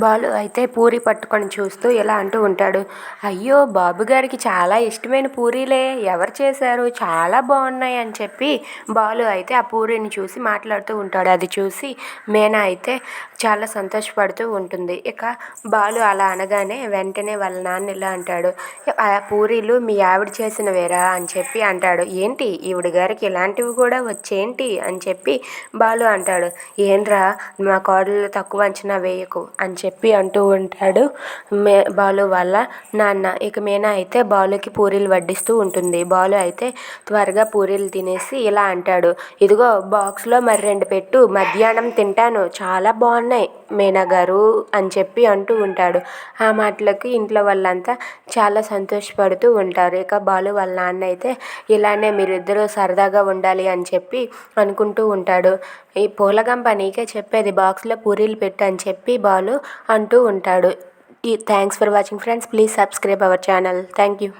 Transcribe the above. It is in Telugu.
బాలు అయితే పూరి పట్టుకొని చూస్తూ ఇలా అంటూ ఉంటాడు. అయ్యో బాబుగారికి చాలా ఇష్టమైన పూరీలే, ఎవరు చేశారు, చాలా బాగున్నాయి అని చెప్పి బాలు అయితే ఆ పూరీని చూసి మాట్లాడుతూ ఉంటాడు. అది చూసి మీనా అయితే చాలా సంతోషపడుతూ ఉంటుంది. ఇక బాలు అలా అనగానే వెంటనే వాళ్ళ నాన్న ఇలా అంటాడు. ఆ పూరీలు మీ ఆవిడ చేసినవేరా అని చెప్పి అంటాడు. ఏంటి ఈవిడ గారికి ఇలాంటివి కూడా వచ్చేంటి అని చెప్పి బాలు అంటాడు. ఏంట్రా మా కోడలు తక్కువ అంచనా వేయకు అని చెప్పి అంటూ ఉంటాడు బాలు వాళ్ళ నాన్న. ఇక మీనా అయితే బాలుకి పూరీలు వడ్డిస్తూ ఉంటుంది. బాలు అయితే త్వరగా పూరీలు తినేసి ఇలా అంటాడు. ఇదిగో బాక్స్లో మరి 2 పెట్టు, మధ్యాహ్నం తింటాను, చాలా బాగున్నాయి మీనా గారు అని చెప్పి అంటూ ఉంటాడు. ఆ మాటలకి ఇంట్లో వాళ్ళంతా చాలా సంతోషపడుతూ ఉంటారు. ఇక బాలు వాళ్ళ నాన్న అయితే ఇలానే మీరిద్దరూ సరదాగా ఉండాలి అని చెప్పి అనుకుంటూ ఉంటాడు. ఈ పూలగంప నీకే చెప్పేది, బాక్స్లో పూరీలు పెట్టు అని చెప్పి బాలు అంటూ ఉంటాడు. Thanks for watching friends. Please subscribe our channel. Thank you.